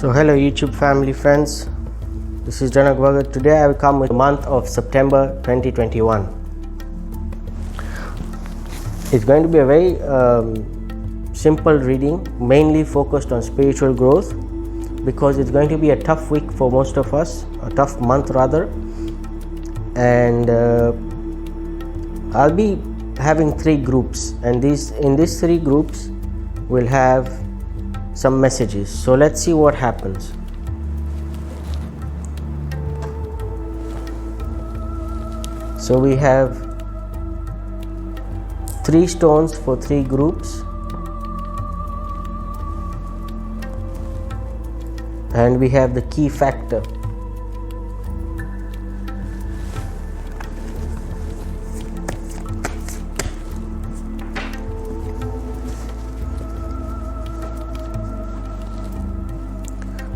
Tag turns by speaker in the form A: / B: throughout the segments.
A: So hello YouTube family friends, this is Janak Bhagat. Today I will come with the month of September 2021. It's going to be a very simple reading, mainly focused on spiritual growth, because it's going to be a tough week for most of us, a tough month rather. And I'll be having three groups, and in these three groups we'll have some messages. So let's see what happens. So we have three stones for three groups, and we have the key factor.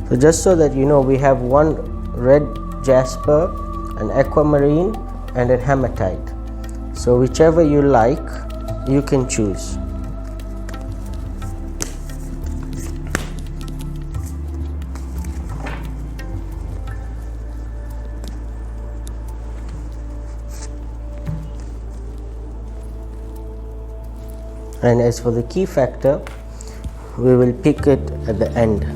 A: So just so that you know, we have one red jasper, an aquamarine, and a hematite. So whichever you like, you can choose. And as for the key factor, we will pick it at the end.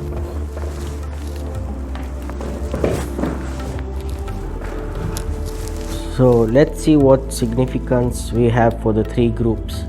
A: So let's see what significance we have for the three groups.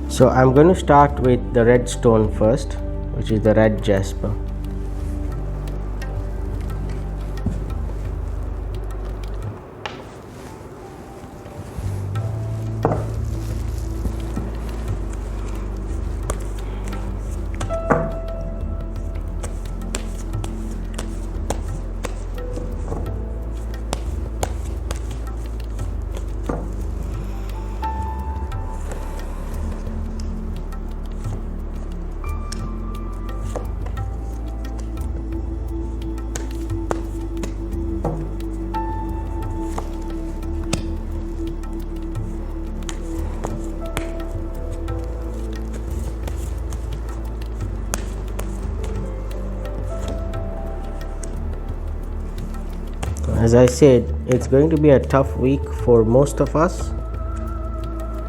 A: So I'm going to start with the red stone first, which is the red jasper. As I said, it's going to be a tough week for most of us,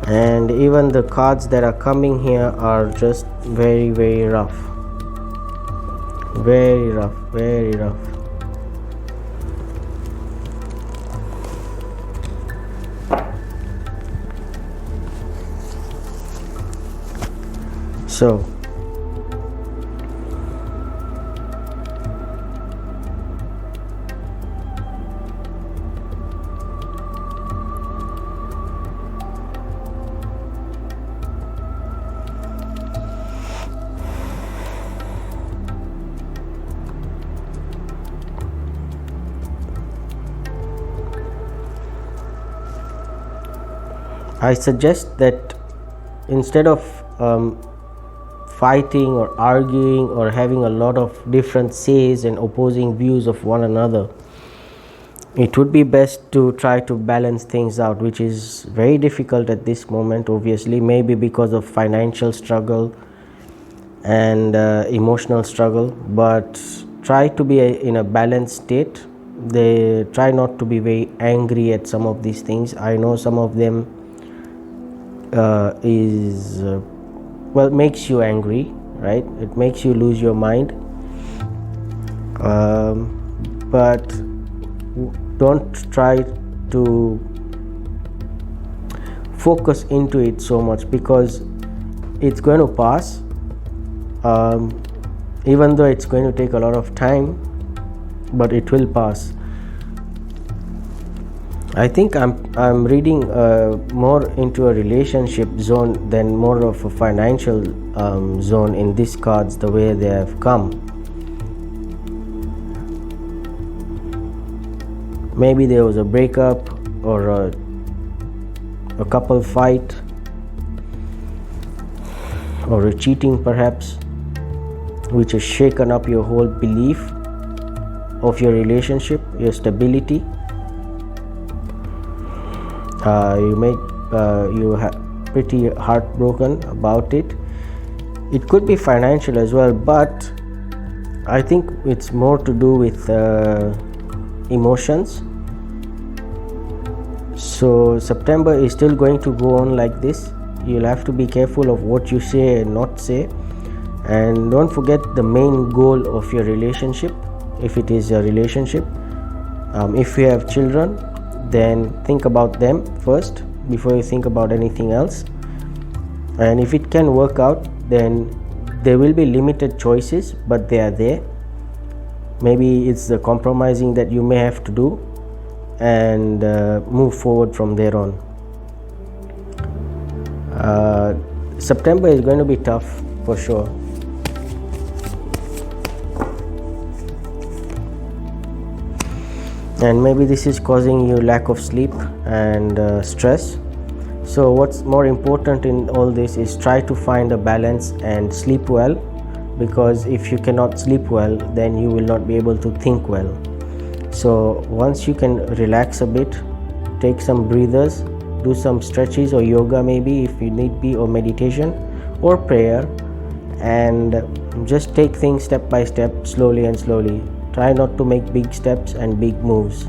A: and even the cards that are coming here are just very rough. Very rough. So I suggest that instead of fighting or arguing or having a lot of different says and opposing views of one another, it would be best to try to balance things out, which is very difficult at this moment, obviously, maybe because of financial struggle and emotional struggle, but try to be in a balanced state. They try not to be very angry at some of these things. I know some of them makes you angry, right? It makes you lose your mind, but don't try to focus into it so much, because it's going to pass, even though it's going to take a lot of time, but it will pass. I think I'm reading more into a relationship zone than more of a financial zone in these cards, the way they have come. Maybe there was a breakup, or a couple fight, or a cheating perhaps, which has shaken up your whole belief of your relationship, your stability. You have pretty heartbroken about it. It could be financial as well, but I think it's more to do with emotions. So September is still going to go on like this. You'll have to be careful of what you say and not say, and don't forget the main goal of your relationship, if it is a relationship. If you have children, then think about them first before you think about anything else. And if it can work out, then there will be limited choices, but they are there. Maybe it's the compromising that you may have to do, and move forward from there on. September is going to be tough for sure. And maybe this is causing you lack of sleep and stress. So what's more important in all this is try to find a balance and sleep well, because if you cannot sleep well, then you will not be able to think well. So once you can relax a bit, take some breathers, do some stretches or yoga maybe if you need be, or meditation or prayer, and just take things step by step, slowly and slowly. Try not to make big steps and big moves.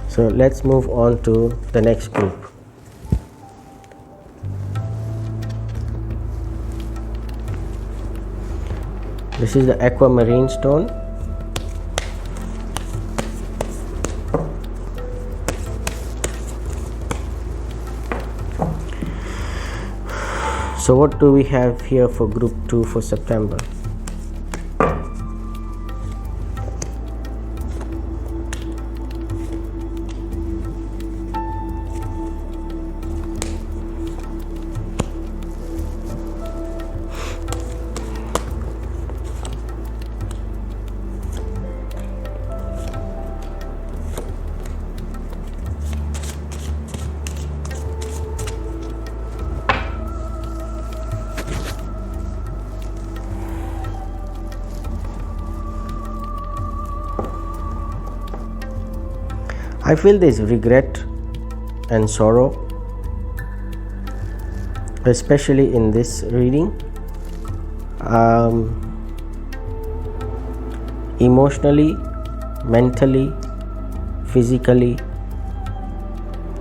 A: So let's move on to the next group. This is the aquamarine stone. So what do we have here for group 2 for September? I feel there's regret and sorrow, especially in this reading. Emotionally, mentally, physically,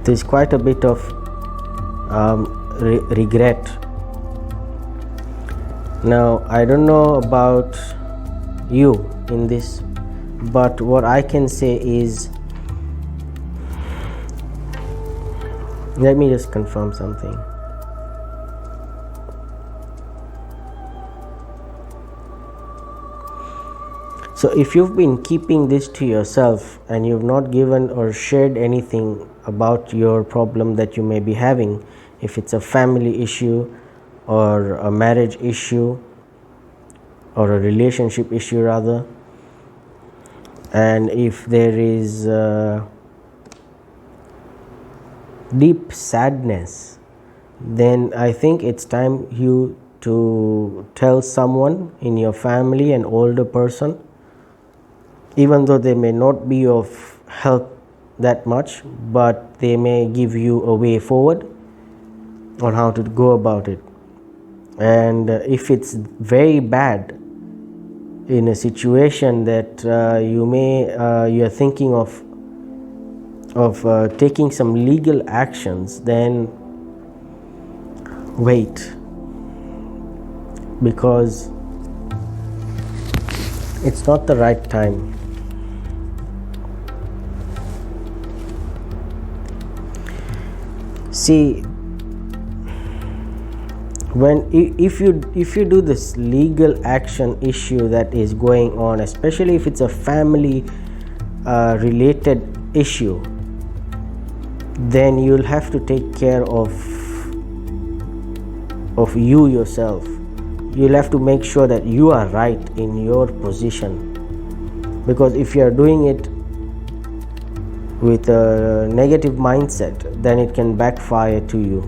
A: there's quite a bit of regret. Now, I don't know about you in this, but what I can say is, let me just confirm something. So if you've been keeping this to yourself and you've not given or shared anything about your problem that you may be having, if it's a family issue or a marriage issue or a relationship issue rather, and if there is deep sadness, then I think it's time you to tell someone in your family, an older person, even though they may not be of help that much, but they may give you a way forward on how to go about it. And if it's very bad, in a situation that you're thinking of taking some legal actions, then wait, because it's not the right time. See, if you do this legal action issue that is going on, especially if it's a family related issue, then you'll have to take care of you yourself. You'll have to make sure that you are right in your position, because if you are doing it with a negative mindset, then it can backfire to you.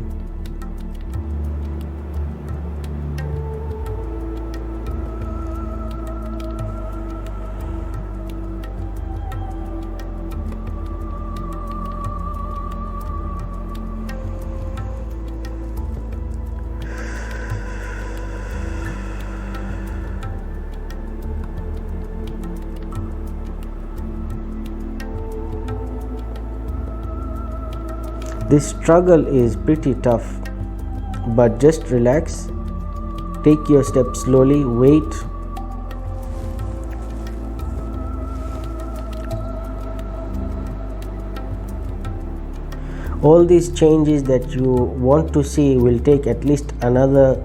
A: This struggle is pretty tough, but just relax, take your steps slowly, wait. All these changes that you want to see will take at least another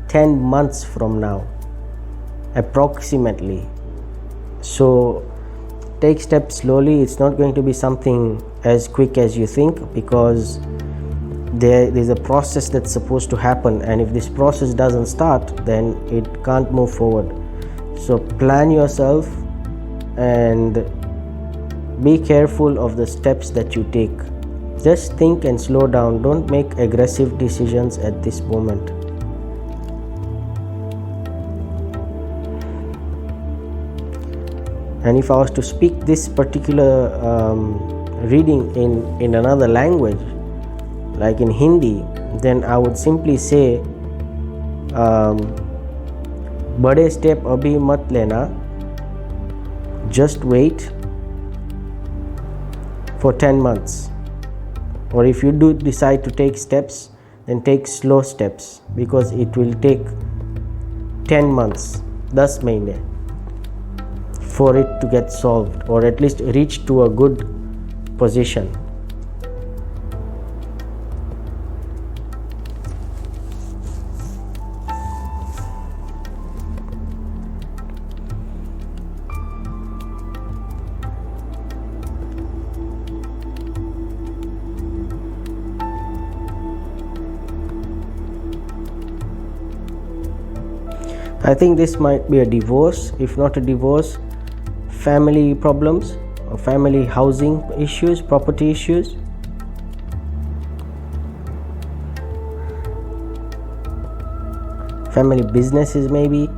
A: 10 months from now, approximately. So take steps slowly. It's not going to be something as quick as you think, because there's a process that's supposed to happen, and if this process doesn't start, then it can't move forward. So plan yourself and be careful of the steps that you take. Just think and slow down. Don't make aggressive decisions at this moment. And if I was to speak this particular reading in another language, like in Hindi, then I would simply say, बड़े step अभी मत लेना, just wait for 10 months. Or if you do decide to take steps, then take slow steps, because it will take 10 months, 10 महीने, for it to get solved, or at least reach to a good position. I think this might be a divorce. If not a divorce, family problems or family housing issues, property issues. Family businesses maybe.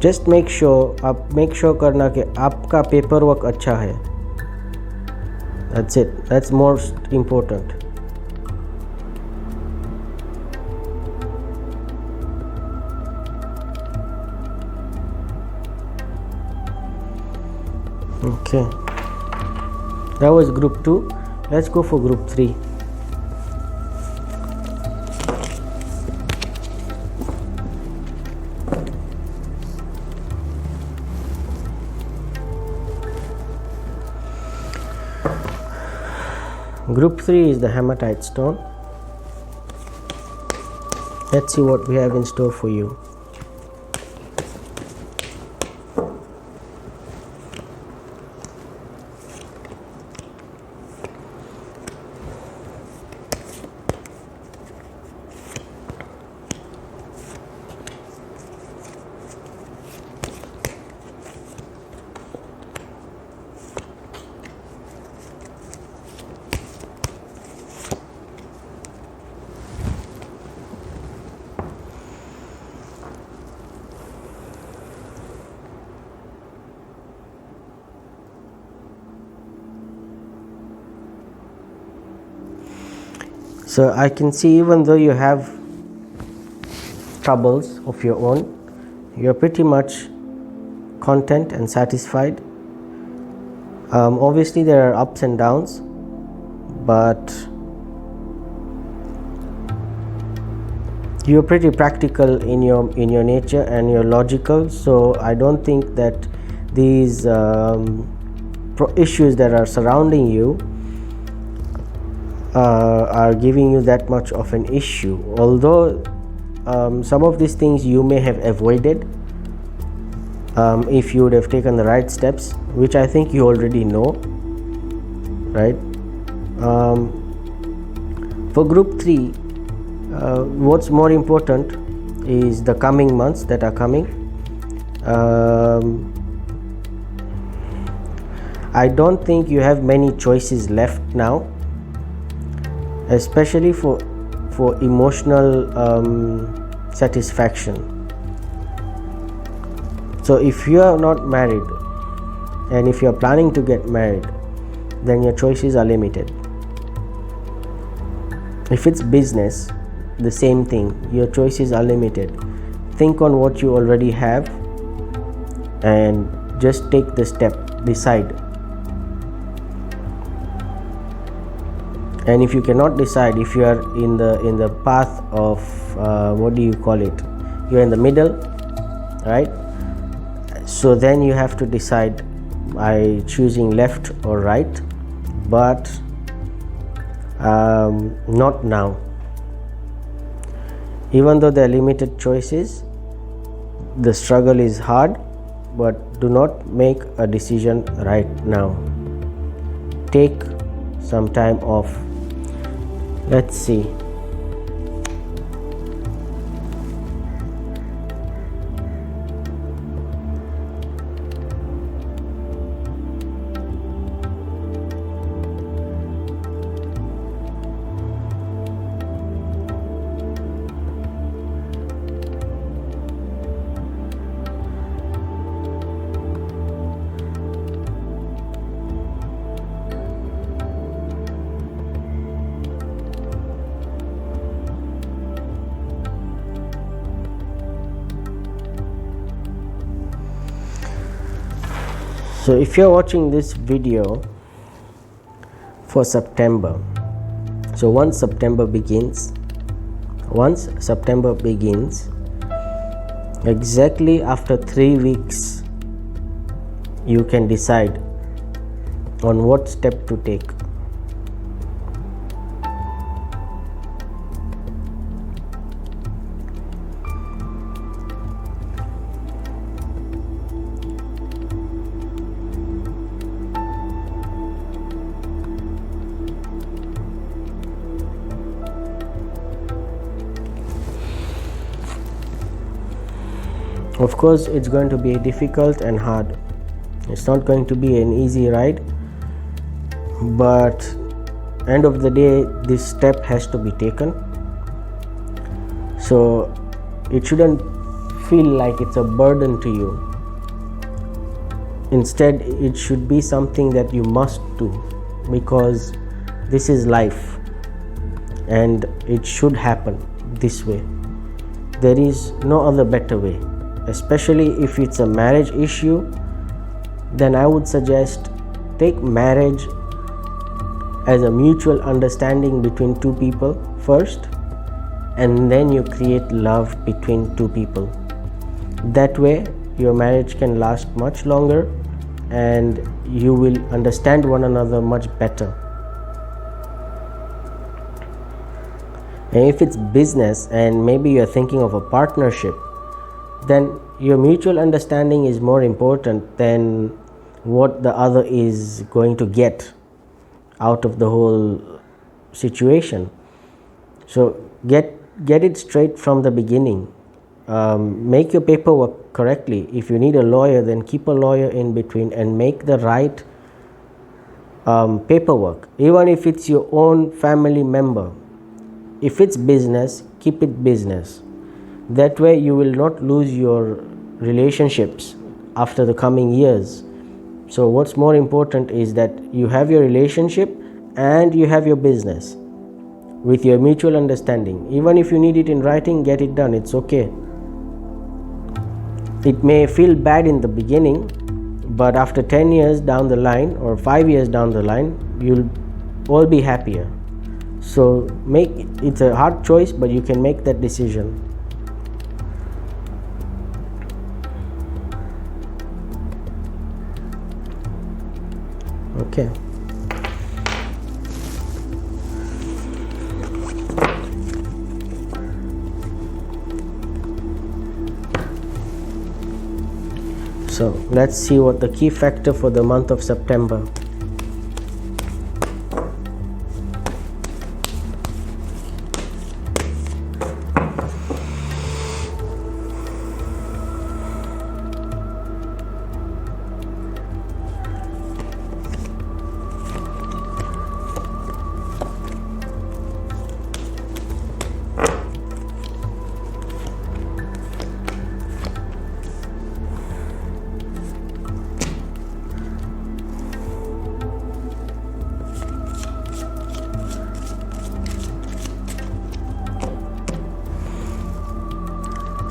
A: Just make sure करना कि आपका paperwork अच्छा है. That's it. That's most important. Okay, that was group 2. Let's go for group 3. Group 3 is the hematite stone. Let's see what we have in store for you. So I can see, even though you have troubles of your own, you're pretty much content and satisfied. Obviously there are ups and downs, but you're pretty practical in your nature, and you're logical. So I don't think that these issues that are surrounding you are giving you that much of an issue, although some of these things you may have avoided if you would have taken the right steps, which I think you already know, right? For group 3, what's more important is the coming months that are coming. I don't think you have many choices left now, especially for emotional satisfaction. So if you are not married and if you are planning to get married, then your choices are limited. If it's business, the same thing, your choices are limited. Think on what you already have and just take the step, decide. And if you cannot decide, if you are in the path of what do you call it, you're in the middle, right? So then you have to decide by choosing left or right, but not now. Even though there are limited choices, the struggle is hard, but do not make a decision right now. Take some time off. Let's see. So if you're watching this video for September, so once September begins, exactly after 3 weeks, you can decide on what step to take. Of course, it's going to be difficult and hard. It's not going to be an easy ride, but end of the day, this step has to be taken. So it shouldn't feel like it's a burden to you. Instead, it should be something that you must do, because this is life and it should happen this way. There is no other better way. Especially if it's a marriage issue, then I would suggest take marriage as a mutual understanding between two people first, and then you create love between two people. That way your marriage can last much longer and you will understand one another much better. And if it's business and maybe you're thinking of a partnership, then your mutual understanding is more important than what the other is going to get out of the whole situation. So get it straight from the beginning. Make your paperwork correctly. If you need a lawyer, then keep a lawyer in between and make the right paperwork, even if it's your own family member. If it's business, keep it business. That way you will not lose your relationships after the coming years. So what's more important is that you have your relationship and you have your business with your mutual understanding. Even if you need it in writing, get it done. It's okay. It may feel bad in the beginning, but after 10 years down the line or 5 years down the line, you'll all be happier. So it's a hard choice, but you can make that decision. Okay. So let's see what the key factor for the month of September.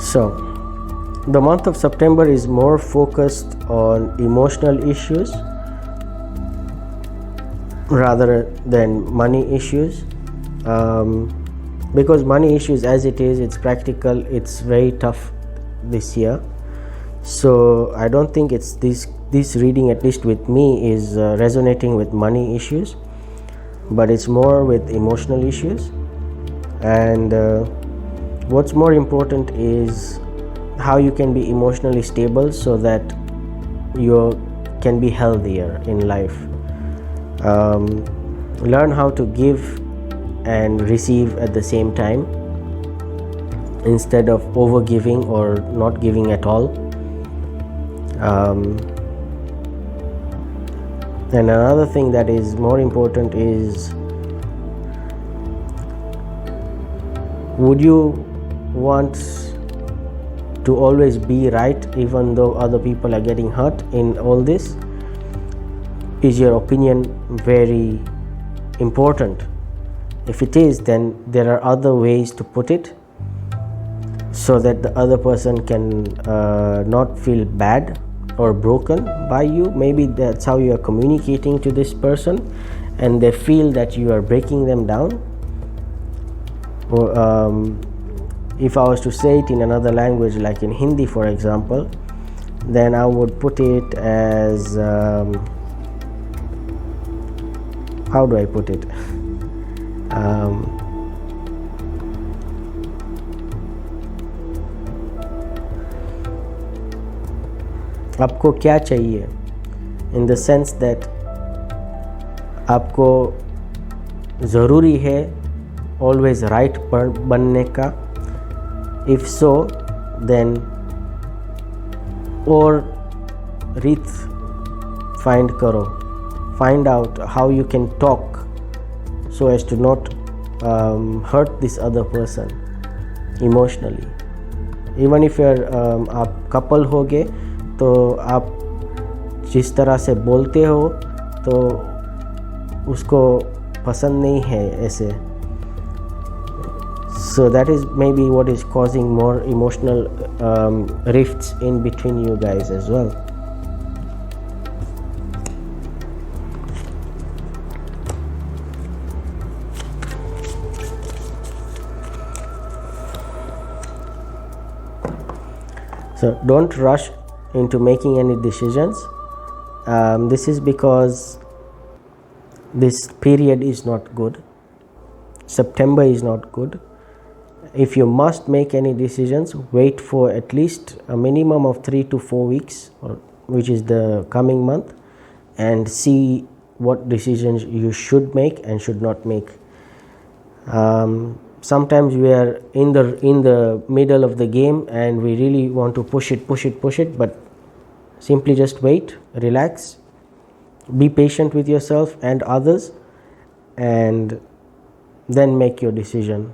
A: So the month of September is more focused on emotional issues rather than money issues, because money issues as it is, it's practical, it's very tough this year. So I don't think it's this reading, at least with me, is resonating with money issues, but it's more with emotional issues. And what's more important is how you can be emotionally stable so that you can be healthier in life. Learn how to give and receive at the same time instead of over giving or not giving at all. And another thing that is more important is, would you want to always be right even though other people are getting hurt in all this? Is your opinion very important? If it is, then there are other ways to put it so that the other person can not feel bad or broken by you. Maybe that's how you are communicating to this person and they feel that you are breaking them down. Or if I was to say it in another language, like in Hindi for example, then I would put it as how do I put it? आपको क्या चाहिए, in the sense that आपको ज़रूरी है always right पर बनने का? If so, then और रीत find करो, find out how you can talk so as to not hurt this other person emotionally. Even if you're आप couple हो गए, तो आप जिस तरह से बोलते हो तो उसको पसंद नहीं है ऐसे. So that is maybe what is causing more emotional rifts in between you guys as well. So don't rush into making any decisions. This is because this period is not good. September is not good. If you must make any decisions, wait for at least a minimum of 3 to 4 weeks, which is the coming month, and see what decisions you should make and should not make. Sometimes we are in the middle of the game and we really want to push it, but simply just wait, relax, be patient with yourself and others, and then make your decision.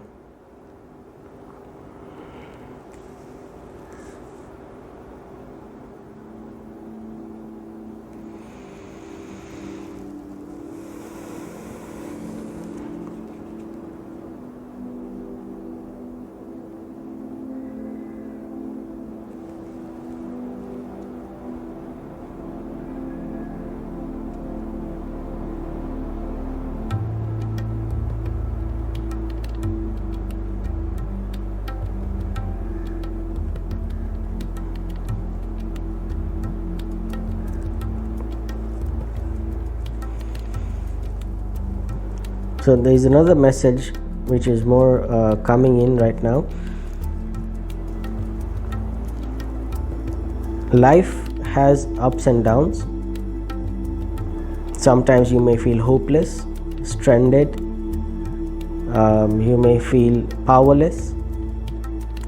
A: So there is another message which is more coming in right now. Life has ups and downs. Sometimes you may feel hopeless, stranded. You may feel powerless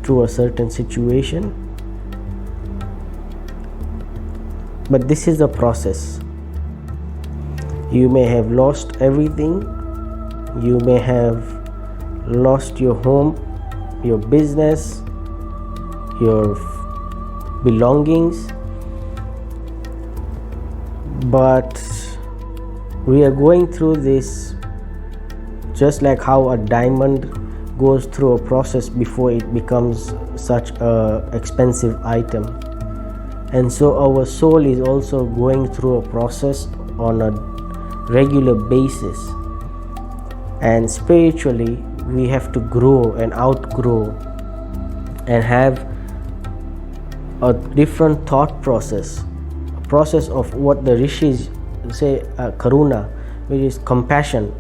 A: through a certain situation. But this is a process. You may have lost everything. You may have lost your home, your business, your belongings, but we are going through this just like how a diamond goes through a process before it becomes such a expensive item. And so our soul is also going through a process on a regular basis. And spiritually, we have to grow and outgrow and have a different thought process, a process of what the rishis say, karuna, which is compassion.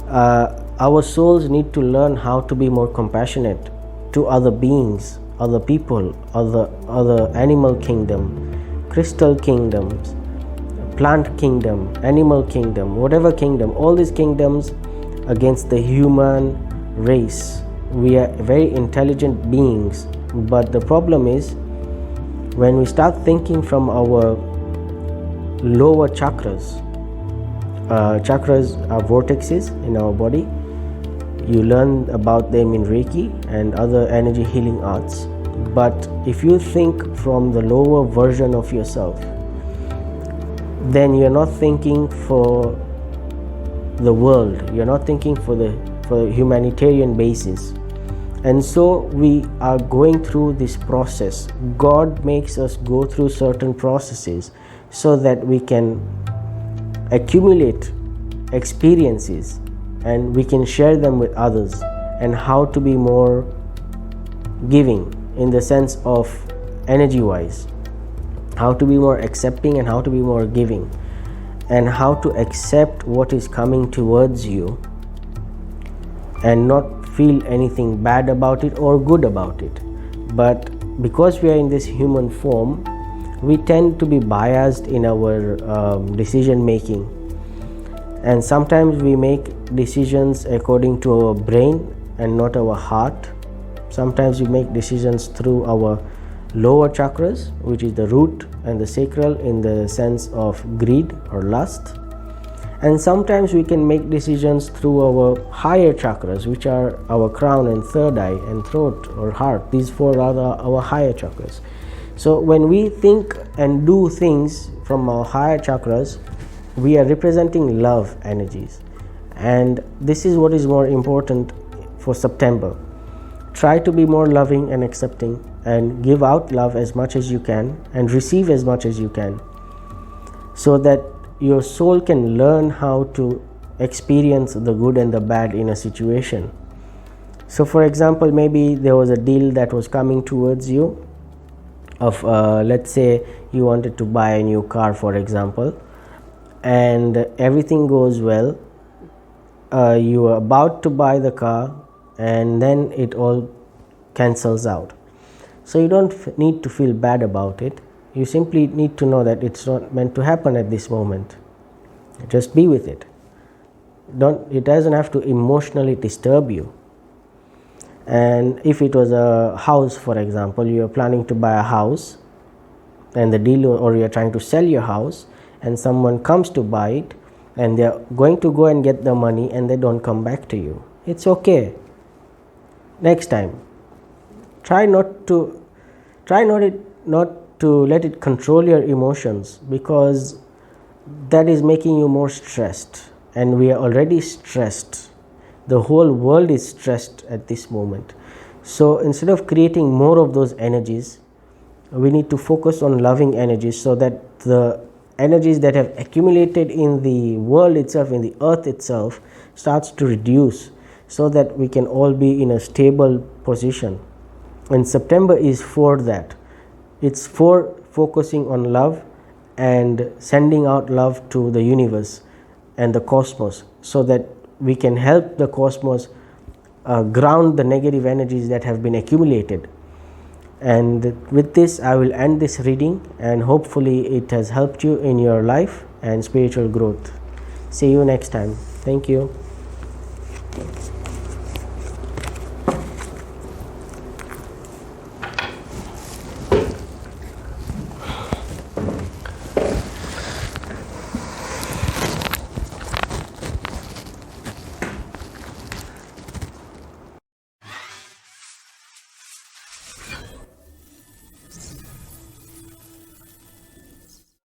A: Our souls need to learn how to be more compassionate to other beings, other people, other animal kingdom, crystal kingdoms, plant kingdom, animal kingdom, whatever kingdom, all these kingdoms against the human race. We are very intelligent beings, but the problem is when we start thinking from our lower chakras. Chakras are vortexes in our body. You learn about them in Reiki and other energy healing arts. But if you think from the lower version of yourself, then you're not thinking for the world. You're not thinking for a humanitarian basis. And so we are going through this process. God makes us go through certain processes so that we can accumulate experiences and we can share them with others, and how to be more giving in the sense of energy wise, how to be more accepting and how to be more giving, and how to accept what is coming towards you and not feel anything bad about it or good about it. But because we are in this human form, we tend to be biased in our decision making, and sometimes we make decisions according to our brain and not our heart. Sometimes we make decisions through our lower chakras, which is the root and the sacral in the sense of greed or lust, and sometimes we can make decisions through our higher chakras, which are our crown and third eye and throat or heart. These four are our higher chakras. So when we think and do things from our higher chakras, we are representing love energies, and this is what is more important for September. Try to be more loving and accepting and give out love as much as you can and receive as much as you can, so that your soul can learn how to experience the good and the bad in a situation. So for example, maybe there was a deal that was coming towards you of let's say you wanted to buy a new car, for example, and everything goes well. You are about to buy the car and then it all cancels out. So you don't need to feel bad about it. You simply need to know that it's not meant to happen at this moment. Just be with it. It doesn't have to emotionally disturb you. And if it was a house, for example, you are planning to buy a house and the deal, or you are trying to sell your house and someone comes to buy it and they are going to go and get the money and they don't come back to you. It's okay. Next time, try not to let it control your emotions, because that is making you more stressed, and we are already stressed. The whole world is stressed at this moment. So instead of creating more of those energies, we need to focus on loving energies, so that the energies that have accumulated in the world itself, in the earth itself, starts to reduce, so that we can all be in a stable position. And September is for that. It's for focusing on love and sending out love to the universe and the cosmos, so that we can help the cosmos ground the negative energies that have been accumulated. And with this, I will end this reading, and hopefully it has helped you in your life and spiritual growth. See you next time. Thank you.